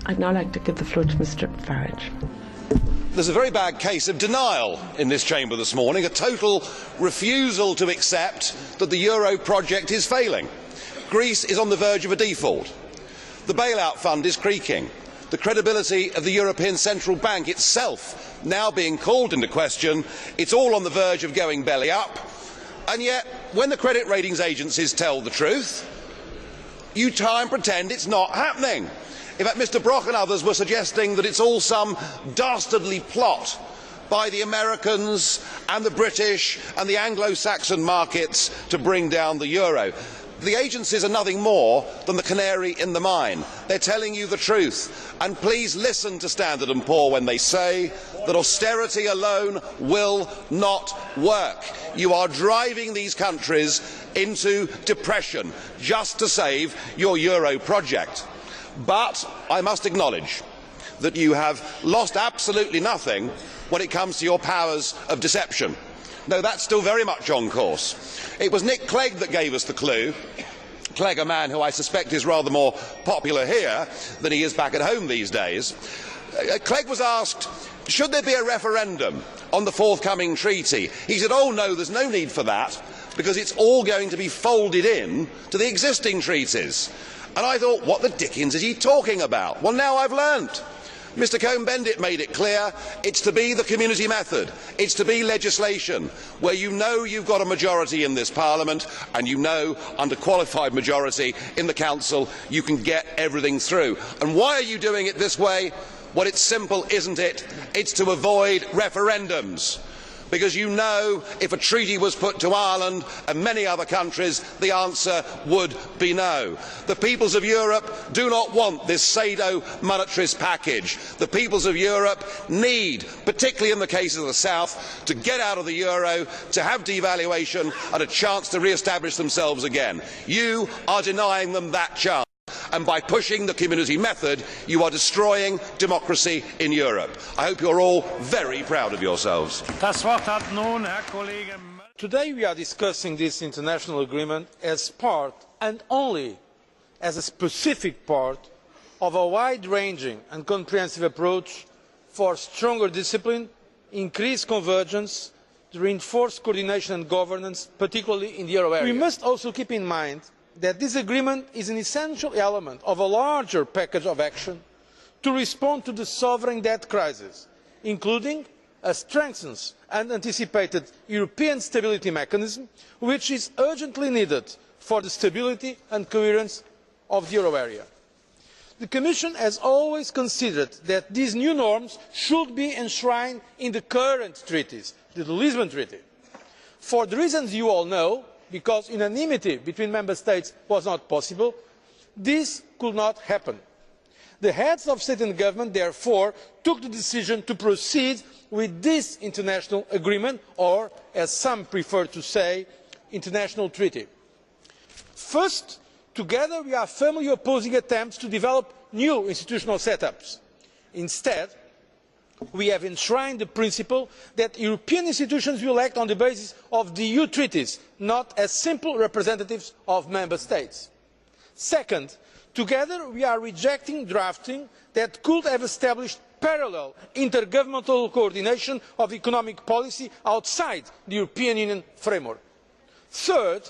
I'd now like to give the floor to Mr. Farage. There's a very bad case of denial in this chamber this morning, a total refusal to accept that the euro project is failing. Greece is on the verge of a default. The bailout fund is creaking. The credibility of the European Central Bank itself now being called into question. It's all on the verge of going belly up. And yet, when the credit ratings agencies tell the truth, you try and pretend it's not happening. In fact, Mr. Brok and others were suggesting that it's all some dastardly plot by the Americans and the British and the Anglo-Saxon markets to bring down the euro. The agencies are nothing more than the canary in the mine. They're telling you the truth. And please listen to Standard & Poor when they say that austerity alone will not work. You are driving these countries into depression just to save your euro project. But I must acknowledge that you have lost absolutely nothing when it comes to your powers of deception. No, that's still very much on course. It was Nick Clegg that gave us the clue. Clegg, a man who I suspect is rather more popular here than he is back at home these days. Clegg was asked, should there be a referendum on the forthcoming treaty? He said, oh no, there's no need for that, because it's all going to be folded in to the existing treaties. And I thought, what the dickens is he talking about? Well, now I've learnt. Mr. Cohn-Bendit made it clear it's to be the community method, it's to be legislation where you know you've got a majority in this Parliament and you know under qualified majority in the Council you can get everything through. And why are you doing it this way? Well, it's simple, isn't it? It's to avoid referendums. Because you know if a treaty was put to Ireland and many other countries, the answer would be no. The peoples of Europe do not want this pseudo-monetarist package. The peoples of Europe need, particularly in the case of the South, to get out of the euro, to have devaluation and a chance to re-establish themselves again. You are denying them that chance. And by pushing the community method, you are destroying democracy in Europe. I hope you're all very proud of yourselves. Today we are discussing this international agreement as part, and only as a specific part, of a wide-ranging and comprehensive approach for stronger discipline, increased convergence, reinforced coordination and governance, particularly in the euro area. We must also keep in mind that this agreement is an essential element of a larger package of action to respond to the sovereign debt crisis, including a strengthened and anticipated European stability mechanism, which is urgently needed for the stability and coherence of the euro area. The Commission has always considered that these new norms should be enshrined in the current treaties, the Lisbon Treaty. For the reasons you all know, because unanimity between Member States was not possible, this could not happen. The heads of state and government therefore took the decision to proceed with this international agreement, or, as some prefer to say, international treaty. First, together we are firmly opposing attempts to develop new institutional setups. Instead, we have enshrined the principle that European institutions will act on the basis of the EU treaties, not as simple representatives of Member States. Second, together we are rejecting drafting that could have established parallel intergovernmental coordination of economic policy outside the European Union framework. Third,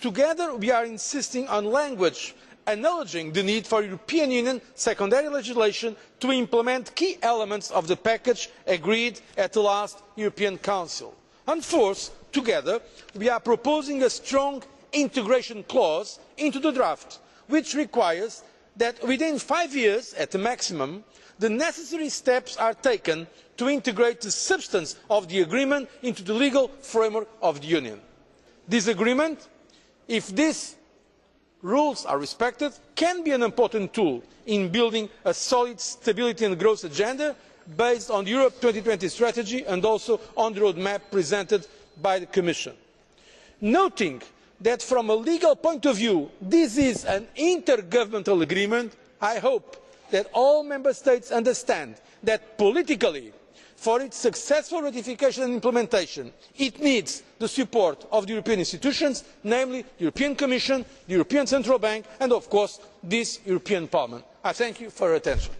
together we are insisting on language acknowledging the need for European Union secondary legislation to implement key elements of the package agreed at the last European Council. And fourth, together we are proposing a strong integration clause into the draft, which requires that within 5 years at the maximum the necessary steps are taken to integrate the substance of the agreement into the legal framework of the Union. This agreement, if these rules are respected, can be an important tool in building a solid stability and growth agenda based on the Europe 2020 strategy and also on the roadmap presented by the Commission. Noting that from a legal point of view this is an intergovernmental agreement, I hope that all Member States understand that politically, for its successful ratification and implementation, it needs the support of the European institutions, namely the European Commission, the European Central Bank and of course this European Parliament. I thank you for your attention.